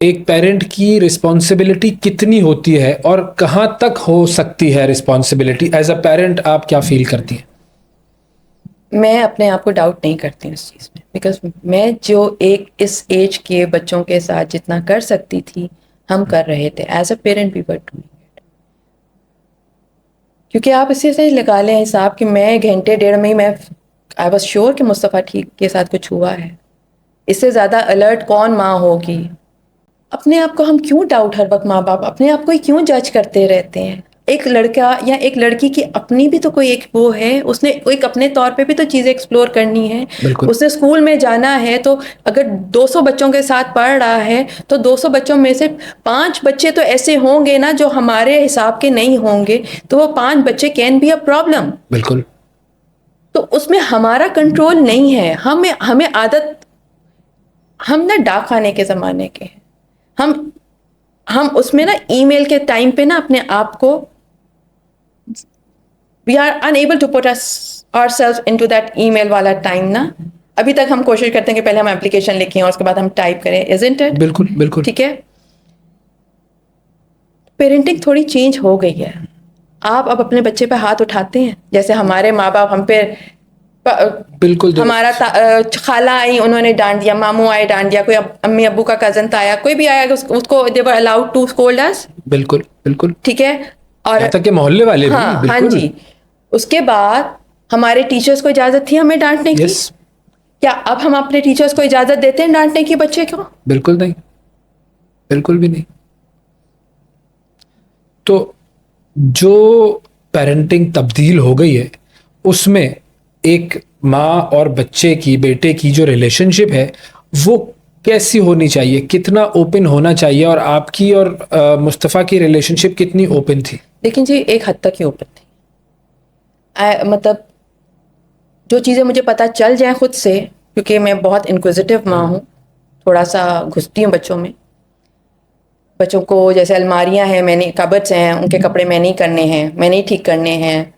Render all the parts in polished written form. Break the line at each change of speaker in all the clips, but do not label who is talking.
एक पेरेंट की रिस्पॉन्सिबिलिटी कितनी होती है और कहाँ तक हो सकती है रिस्पॉन्सिबिलिटी? एज अ पेरेंट आप क्या फील करती हैं?
मैं अपने आप को डाउट नहीं करती हूँ इस चीज़ में, बिकॉज मैं जो एक इस एज के बच्चों के साथ जितना कर सकती थी हम कर रहे थे। As a parent we were doing it. क्योंकि आप इसी से लगा लें हिसाब कि मैं घंटे डेढ़ में ही मैं आई वॉज श्योर कि मुस्तफ़ा ठीक के साथ कुछ हुआ है। इससे ज़्यादा अलर्ट कौन माँ होगी? अपने आप को हम क्यों डाउट, हर वक्त माँ बाप अपने आप को ही क्यों जज करते रहते हैं? एक लड़का या एक लड़की की अपनी भी तो कोई एक वो है, उसने एक अपने तौर पे भी तो चीज़ें एक्सप्लोर करनी है।
बिल्कुल।
उसने स्कूल में जाना है तो अगर 200 बच्चों के साथ पढ़ रहा है तो 200 बच्चों में से 5 बच्चे तो ऐसे होंगे ना जो हमारे हिसाब के नहीं होंगे, तो वो 5 बच्चे कैन बी अ प्रॉब्लम।
बिल्कुल।
तो उसमें हमारा कंट्रोल नहीं है। हमें हमें आदत, हम ना डाक खाने के ज़माने के हैं। हम उसमें ना ईमेल के टाइम पे ना अपने आप को we are unable to put ourselves into that email वाला टाइम ना। अभी तक हम कोशिश करते हैं कि पहले हम एप्लीकेशन लिखें और उसके बाद हम टाइप करें, इजंट इट?
बिल्कुल। बिल्कुल।
ठीक है। पेरेंटिंग थोड़ी चेंज हो गई है। आप अब अपने बच्चे पे हाथ उठाते हैं जैसे हमारे माँ बाप हम पे
बिल्कुल
हमारा
दुरुस्त।
खाला आई उन्होंने डांट दिया, मामू आए डांट दिया, कोई अम्मी अब्बू का कजन था आया, कोई भी आया उसको they were allowed to scold us.
बिल्कुल। बिल्कुल।
ठीक है। और
यहाँ तक के मोहल्ले वाले भी।
हाँ हाँ
बिल्कुल।
जी। उसके बाद हमारे टीचर्स को इजाजत थी हमें डांटने की।
यस।
क्या अब हम अपने टीचर्स को इजाजत देते हैं डांटने की बच्चे को?
बिल्कुल नहीं। बिल्कुल भी नहीं। तो जो पेरेंटिंग तब्दील हो गई है उसमें एक माँ और बच्चे की, बेटे की जो रिलेशनशिप है वो कैसी होनी चाहिए? कितना ओपन होना चाहिए? और आपकी और मुस्तफ़ा की रिलेशनशिप कितनी ओपन थी?
लेकिन जी एक हद तक ही ओपन थी। मतलब जो चीज़ें मुझे पता चल जाए खुद से, क्योंकि मैं बहुत इंक्विजिटिव माँ हूँ, थोड़ा सा घुसती हूँ बच्चों में। बच्चों को जैसे अलमारियाँ हैं, मैंने कबर्ड्स हैं, उनके कपड़े मैंने ही करने हैं, मैंने ही ठीक करने हैं।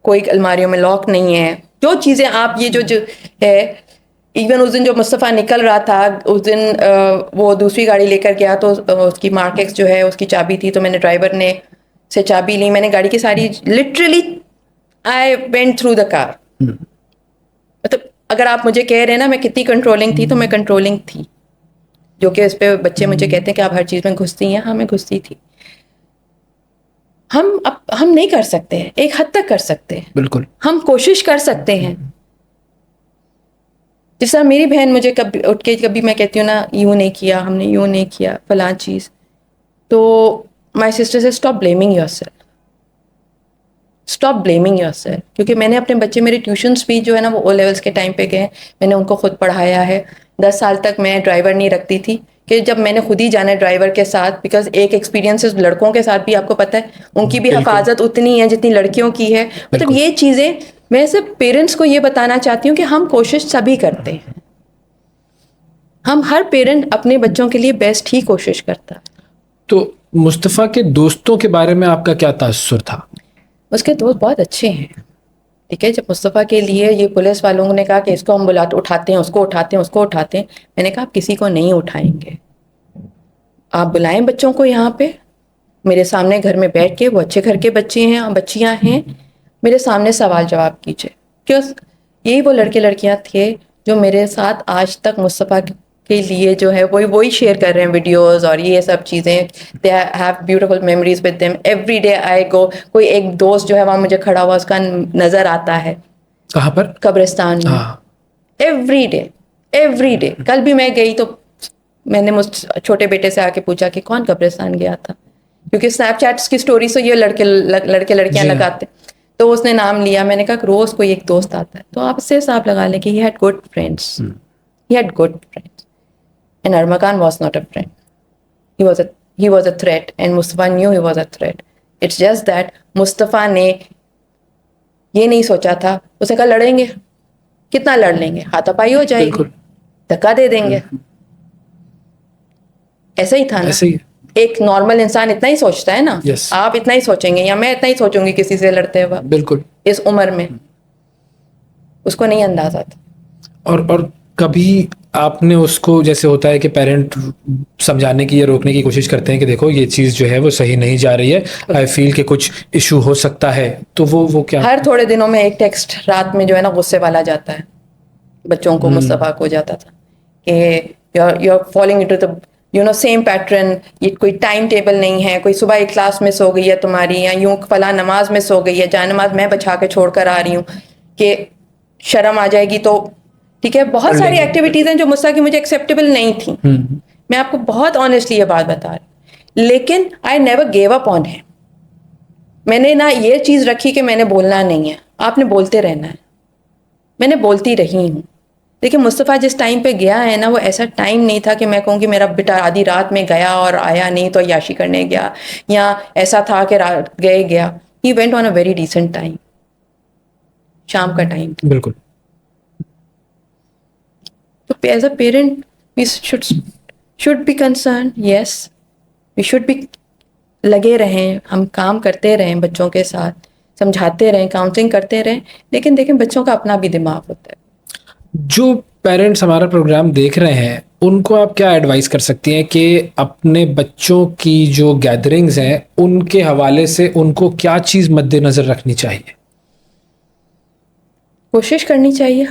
कोई अलमारियों में लॉक नहीं है। जो चीज़ें आप ये जो है, इवन उस दिन जो मुस्तफ़ा निकल रहा था उस दिन वो दूसरी गाड़ी लेकर गया तो उसकी मार्केक्स जो है उसकी चाबी थी, तो मैंने ड्राइवर ने से चाबी ली, मैंने गाड़ी की सारी literally I went through the car. मतलब अगर आप मुझे कह रहे हैं ना मैं कितनी कंट्रोलिंग थी, तो मैं कंट्रोलिंग थी। जो कि इस पे बच्चे मुझे कहते हैं कि आप हर चीज़ में घुसती हैं। हाँ मैं घुसती थी। हम नहीं कर सकते हैं, एक हद तक कर सकते हैं।
बिल्कुल।
हम कोशिश कर सकते हैं। जिस तरह मेरी बहन मुझे कभी उठ के कभी मैं कहती हूँ ना यूँ नहीं किया, हमने यूँ नहीं किया फलां चीज़, तो माई सिस्टर से stop blaming your self, stop blaming your self. क्योंकि मैंने अपने बच्चे, मेरे ट्यूशन्स भी जो है ना वो ओ लेवल्स के टाइम पे गए, मैंने उनको खुद पढ़ाया है। 10 साल तक मैं ड्राइवर नहीं रखती थी कि जब मैंने खुद ही जाना है ड्राइवर के साथ, बिकॉज एक एक्सपीरियंसेस लड़कों के साथ भी आपको पता है उनकी भी
बिल्कुल।
हिफाजत उतनी है जितनी लड़कियों की है। मतलब
बिल्कुल।
ये चीज़ें मैं सिर्फ पेरेंट्स को ये बताना चाहती हूँ कि हम कोशिश सभी करते हैं। हम हर पेरेंट अपने बच्चों के लिए बेस्ट ही कोशिश करता है।
तो मुस्तफ़ा के दोस्तों के बारे में आपका क्या तासुर था?
उसके दोस्त बहुत अच्छे हैं। ठीक है। जब मुस्तफ़ा के लिए ये पुलिस वालों ने कहा कि इसको हम बुलाते उठाते हैं, उसको उठाते हैं, उसको उठाते हैं, मैंने कहा आप किसी को नहीं उठाएंगे। आप बुलाएं बच्चों को यहाँ पे मेरे सामने घर में बैठ के, वो अच्छे घर के बच्चे हैं और बच्चियाँ हैं, मेरे सामने सवाल जवाब कीजिए। क्यों? यही वो लड़के लड़कियाँ थे जो मेरे साथ आज तक मुस्तफ़ा के लिए जो है वही वही शेयर कर रहे हैं वीडियोस और ये सब चीज़ें। They have beautiful memories with them. Every day I go, कोई एक दोस्त जो है वहाँ मुझे खड़ा हुआ उसका नज़र आता है
कहाँ पर?
कब्रिस्तान में।
हाँ।
Every day, every day. कल भी मैं गई तो मैंने मुझ छोटे बेटे से आके पूछा कि कौन कब्रिस्तान गया था, क्योंकि स्नैपचैट्स की स्टोरी से ये लड़के लड़कियां
जी हाँ।
लगाते। तो उसने नाम लिया, मैंने कहा रोज कोई एक दोस्त आता है, तो आप इससे हिसाब लगा लें कि he had good friends, he had good friends and Armaghan was not a friend, he was a threat and Mustafa knew he was a threat. It's just that Mustafa ने ये नहीं सोचा था, उसने कहा लड़ेंगे, कितना लड़ लेंगे, हाथापाई हो जाएगी,
बिल्कुल।
धक्का दे देंगे। ऐसा ही था ना।
ऐसे ही।
एक नॉर्मल इंसान इतना ही सोचता है ना।
यस।
आप इतना ही सोचेंगे या मैं इतना ही सोचूंगी किसी से लड़ते हुए
बिल्कुल।
इस उम्र में। उसको नहीं अंदाजा था।
और कभी आपने उसको, जैसे होता है कि पेरेंट समझाने की या रोकने की कोशिश करते हैं कि देखो ये चीज़ जो है वो सही नहीं जा रही है, आई फील कि कुछ इशू हो सकता है, तो वो क्या?
हर थोड़े दिनों में एक टेक्स्ट रात में जो है ना गुस्से वाला जाता है बच्चों को, मुस्तफ़ा को जाता था कि you're falling into the same pattern, ये कोई टाइम टेबल नहीं है, कोई सुबह एक क्लास मिस हो गई है तुम्हारी, या यूं फला नमाज मिस हो गई है, जाए नमाज मैं बचा के छोड़ कर आ रही हूँ कि शर्म आ जाएगी तो ठीक है। बहुत सारी एक्टिविटीज़ हैं जो मुझसे की मुझे एक्सेप्टेबल नहीं थी, मैं आपको बहुत ऑनेस्टली ये बात बता रही, लेकिन I never gave up on him. मैंने ना ये चीज़ रखी कि मैंने बोलना नहीं है, आपने बोलते रहना है, मैंने बोलती रही हूँ। देखिए मुस्तफ़ा जिस टाइम पे गया है ना, वो ऐसा टाइम नहीं था कि मैं कहूँ कि मेरा बेटा आधी रात में गया और आया नहीं तो याशी करने गया, या ऐसा था कि रात गए गया। He went on a very decent time, शाम का टाइम।
बिल्कुल।
तो as a parent we should be concern, yes we should be, लगे रहें, हम काम करते रहें बच्चों के साथ, समझाते रहें, काउंसलिंग करते रहें, लेकिन देखें बच्चों का अपना भी दिमाग होता है।
जो पेरेंट्स हमारा प्रोग्राम देख रहे हैं उनको आप क्या एडवाइस कर सकती हैं कि अपने बच्चों की जो गैदरिंग्स हैं उनके हवाले से उनको क्या चीज़ मद्देनज़र रखनी चाहिए?
कोशिश करनी चाहिए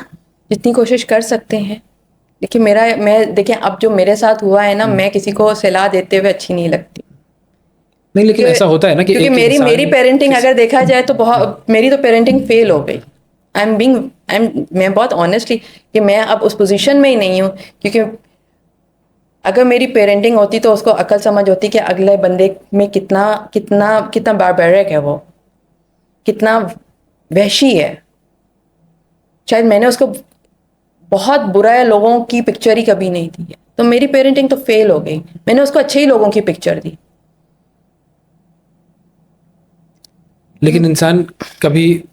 जितनी कोशिश कर सकते हैं। देखिए मैं देखिए अब जो मेरे साथ हुआ है ना, मैं किसी को सलाह देते हुए अच्छी नहीं लगती,
नहीं, लेकिन ऐसा होता है ना कि
क्योंकि
एक
मेरी
इंसान
मेरी पेरेंटिंग अगर देखा जाए तो बहुत, मेरी तो पेरेंटिंग फेल हो गई। मैं बहुत ऑनेस्टली कि मैं अब उस पोजीशन में ही नहीं हूँ, क्योंकि अगर मेरी पेरेंटिंग होती तो उसको अकल समझ होती कि अगले बंदे में कितना कितना कितना बारबैरिक है, वो कितना वहशी है। शायद मैंने उसको बहुत बुरा लोगों की पिक्चर ही कभी नहीं दी है, तो मेरी पेरेंटिंग तो फेल हो गई, मैंने उसको अच्छे ही लोगों की पिक्चर दी।
लेकिन इंसान कभी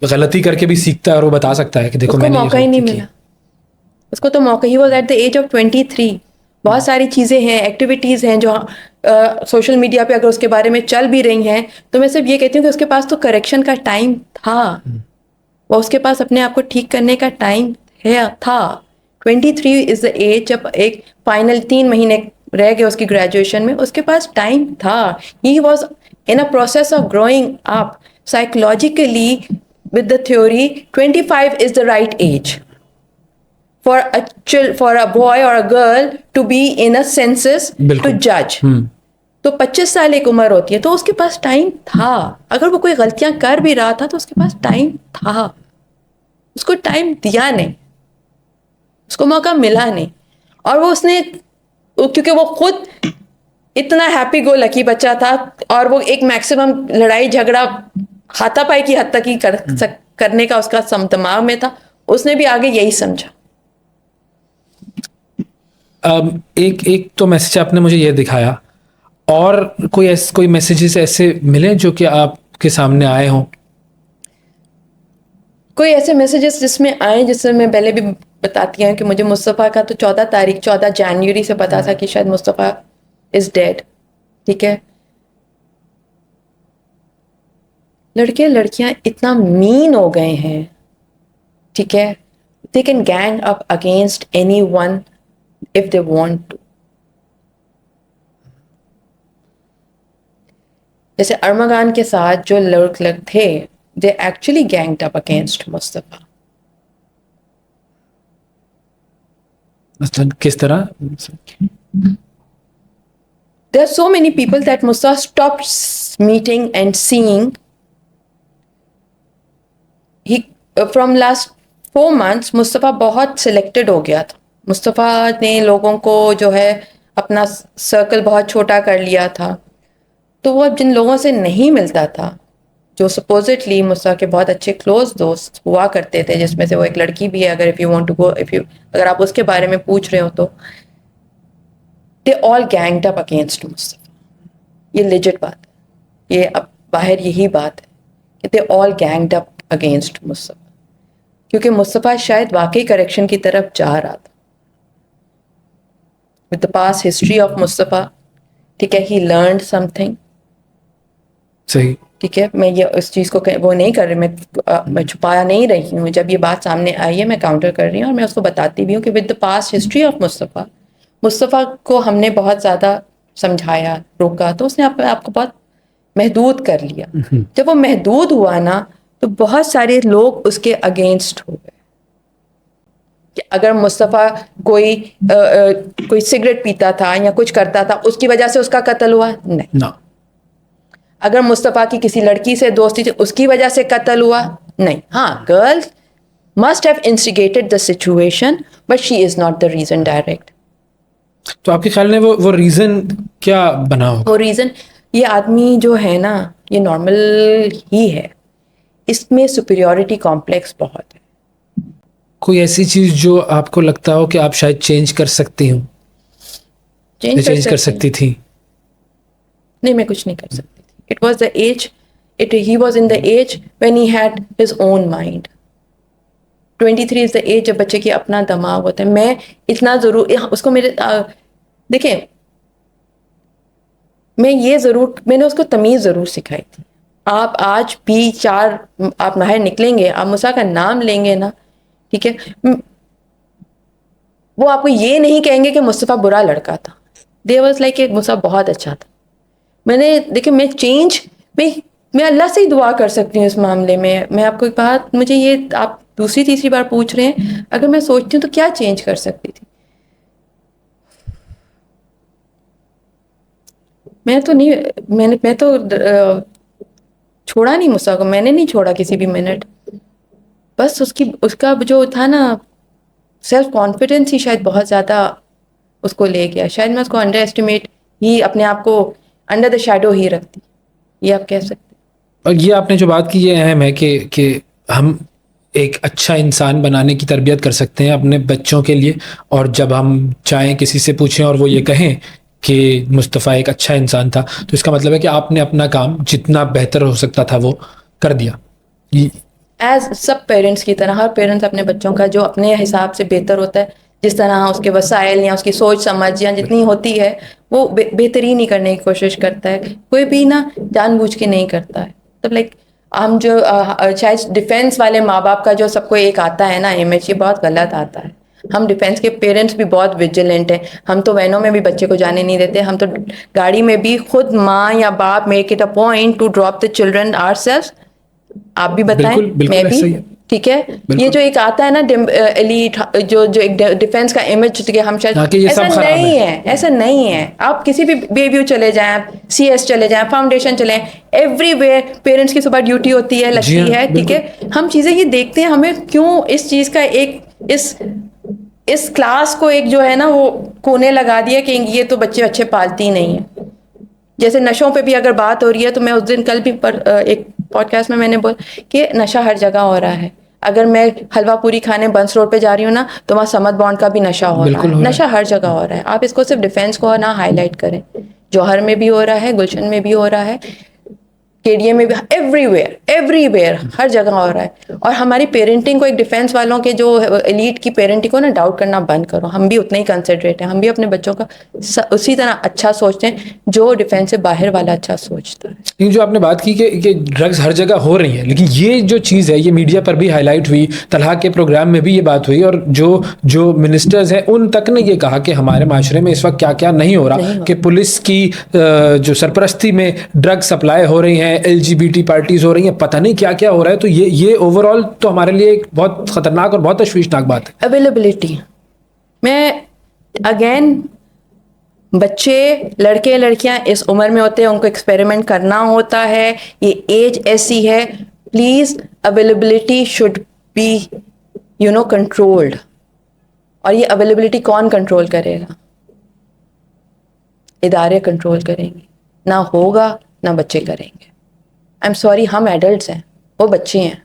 गलती करके भी सीखता है और वो बता सकता है कि देखो
उसको
मैंने ये
मौका ही
गलती
नहीं
की।
मिला, उसको तो मौका, he was at the age of 23। बहुत सारी चीज़ें हैं, एक्टिविटीज़ हैं जो सोशल मीडिया पे अगर उसके बारे में चल भी रही हैं, तो मैं सिर्फ ये कहती हूँ कि उसके पास तो करेक्शन का टाइम था, वो उसके पास अपने आप को ठीक करने का टाइम है था। 23 इज़ द एज, जब एक फाइनल 3 महीने रह गए उसकी ग्रेजुएशन में, उसके पास टाइम था। He was in a process of growing up psychologically with the theory 25 is the right age for a boy or a girl to be in a census to
बिल्कुल।
judge। तो 25 साल एक उम्र होती है, तो उसके पास टाइम था। अगर वो कोई गलतियां कर भी रहा था तो उसके पास टाइम था, उसको टाइम दिया नहीं, उसको मौका मिला नहीं। और वो उसने, क्योंकि वो खुद इतना हैप्पी गो लकी बच्चा था, और वो एक मैक्सिमम लड़ाई झगड़ा हाथापाई की हद तक ही करने का उसका दिमाग में था, उसने भी आगे यही समझा।
एक एक तो मैसेज आपने मुझे ये दिखाया, और कोई मैसेजेस ऐसे मिले जो कि आपके सामने आए हों?
कोई ऐसे मैसेजेस जिसमें आए, जिससे मैं पहले भी बताती हूँ कि मुझे मुस्तफ़ा का तो 14 जनवरी से पता था कि शायद मुस्तफ़ा इज डेड, ठीक है। लड़के लड़कियां इतना मीन हो गए हैं, ठीक है, they can gang up against anyone if they want to. जैसे अरमगान के साथ जो लड़के थे, they actually ganged up against Mustafa.
किस तरह?
There are so many people that Mustafa stopped meeting and seeing. He from last 4 months Mustafa बहुत सिलेक्टेड हो गया था। मुस्तफ़ा ने लोगों को जो है अपना सर्कल बहुत छोटा कर लिया था, तो वो अब जिन लोगों से नहीं मिलता था, जो सपोजिटली मुस्तफ़ा के बहुत अच्छे क्लोज दोस्त हुआ करते थे, जिसमें से वो एक लड़की भी है, अगर if you want to go, अगर आप उसके बारे में पूछ रहे हो तो, they all ganged up against Mustafa. ये लेजिट बात है, ये अब बाहर यही बात है कि they all ganged up against Mustafa, क्योंकि मुस्तफ़ा शायद वाकई करेक्शन की तरफ जा रहा था। With the past history of Mustafa, ठीक है, ही लर्नड समथिंग,
सही।
ठीक है, मैं ये इस चीज़ को वो नहीं कर रही, मैं छुपाया नहीं रही हूँ। जब ये बात सामने आई है मैं काउंटर कर रही हूँ और मैं उसको बताती भी हूँ कि with the past history of Mustafa को हमने बहुत ज़्यादा समझाया, रोका, तो उसने आपको बहुत महदूद कर लिया। जब वो महदूद हुआ ना तो बहुत सारे लोग उसके अगेंस्ट हो गए कि अगर मुस्तफ़ा कोई सिगरेट पीता था या कुछ करता था उसकी वजह से उसका कत्ल हुआ, नहीं।
ना,
अगर मुस्तफ़ा की किसी लड़की से दोस्ती थी उसकी वजह से कत्ल हुआ, नहीं। हाँ, girl must have instigated the situation but she is not the reason direct.
तो आपके ख्याल में वो रीजन क्या बना होगा?
वो रीजन, ये आदमी जो है ना ये नॉर्मल ही है, इसमें सुपीरियोरिटी कॉम्प्लेक्स बहुत है।
कोई ऐसी चीज जो आपको लगता हो कि आप शायद चेंज कर सकती हूँ, चेंज कर सकती थी?
नहीं, मैं कुछ नहीं कर सकती थी। It was the age, he was in the age when he had his own mind. 23 is the age जब बच्चे की अपना दिमाग होता है। मैं इतना जरूर उसको देखें, मैंने उसको तमीज़ ज़रूर सिखाई थी। आप आज भी आप बाहर निकलेंगे, आप मूसा का नाम लेंगे ना, ठीक है, वो आपको ये नहीं कहेंगे कि मुस्तफ़ा बुरा लड़का था। दे वाज लाइक मूसा बहुत अच्छा था। देखिए मैं अल्लाह से ही दुआ कर सकती हूँ इस मामले में। मैं आपको एक बात, मुझे ये आप दूसरी तीसरी बार पूछ रहे हैं, अगर मैं सोचती हूँ तो क्या चेंज कर सकती थी? मैं तो छोड़ा नहीं मूसा को, मैंने नहीं छोड़ा किसी भी मिनट। बस उसका जो था ना सेल्फ कॉन्फिडेंस ही शायद बहुत ज़्यादा उसको ले गया। शायद मैं उसको अंडर एस्टिमेट ही, अपने आप को अंडर द शैडो ही रखती, ये आप कह सकते।
और ये आपने जो बात की ये अहम है कि हम एक अच्छा इंसान बनाने की तरबियत कर सकते हैं अपने बच्चों के लिए, और जब हम चाहें किसी से पूछें और वो ये कहें कि मुस्तफ़ा एक अच्छा इंसान था, तो इसका मतलब है कि आपने अपना काम जितना बेहतर हो सकता था वो कर दिया।
एज सब पेरेंट्स की तरह हर पेरेंट्स अपने बच्चों का जो अपने हिसाब से बेहतर होता है, जिस तरह उसके वसाइल या उसकी सोच समझ या जितनी होती है वो बेहतरीन ही करने की कोशिश करता है। कोई भी ना जानबूझ के नहीं करता है। तो लाइक हम जो शायद डिफेंस वाले माँ बाप का जो सबको एक आता है ना इमेज, ये बहुत गलत आता है। हम डिफेंस के पेरेंट्स भी बहुत विजिलेंट हैं। हम तो वैनों में भी बच्चे को जाने नहीं देते। हम तो गाड़ी में भी खुद माँ या बाप make it a point two drop the children ourselves. आप भी बताएं, मैं भी,
ऐसा ही है।
ठीक है। ये जो एक आता है ना एलीट, जो एक डिफेंस का इमेज कि हम शायद,
कि ये
ऐसा
सब खराब
नहीं है, ऐसा नहीं है। आप किसी भी बेव्यू चले जाएं, CS चले जाएं, फाउंडेशन चले, एवरीवेयर पेरेंट्स की सुबह ड्यूटी होती है, लगती है, ठीक है। हम चीजें ये देखते हैं, हमें क्यों इस चीज का इस क्लास को एक जो है ना वो कोने लगा दिया कि ये तो बच्चे अच्छे पालती ही नहीं है। जैसे नशों पे भी अगर बात हो रही है तो मैं उस दिन कल भी एक पॉडकास्ट में मैंने बोला कि नशा हर जगह हो रहा है। अगर मैं हलवा पूरी खाने बंस रोड पे जा रही हूँ ना तो वहाँ समद बॉन्ड का भी नशा हो रहा है। नशा हर जगह हो रहा है। आप इसको सिर्फ डिफेंस को ना हाईलाइट करें, जौहर में भी हो रहा है, गुलशन में भी हो रहा है, KDA में भी, एवरीवेयर हर जगह हो रहा है। और हमारी पेरेंटिंग को, एक डिफेंस वालों के जो एलीट की पेरेंटिंग को ना डाउट करना बंद करो। हम भी उतने ही कंसिडरेट हैं, हम भी अपने बच्चों का उसी तरह अच्छा सोचते हैं जो डिफेंस से बाहर वाला अच्छा सोचता है।
लेकिन जो आपने बात की कि ड्रग्स हर जगह हो रही हैं, लेकिन ये जो चीज़ है ये मीडिया पर भी हाईलाइट हुई, तलहा के प्रोग्राम में भी ये बात हुई, और जो मिनिस्टर्स हैं उन तक ने ये कहा कि हमारे माशरे में इस वक्त क्या क्या नहीं हो रहा, कि पुलिस की जो सरपरस्ती में ड्रग सप्लाई हो रही हैं, LGBT पार्टीज हो रही हैं, पता नहीं क्या क्या हो रहा है। तो ये ओवरऑल तो हमारे लिए एक बहुत खतरनाक और बहुत तशवीशनाक बात है।
अवेलेबिलिटी में अगेन, बच्चे, लड़के लड़कियां इस उम्र में होते हैं, उनको एक्सपेरिमेंट करना होता है, ये एज ऐसी है। Please availability should be controlled. और ये अवेलेबिलिटी कौन कंट्रोल करेगा? इदारे कंट्रोल करेंगे, ना होगा ना बच्चे करेंगे। आई एम सॉरी, हम एडल्ट्स हैं, वो बच्चे हैं।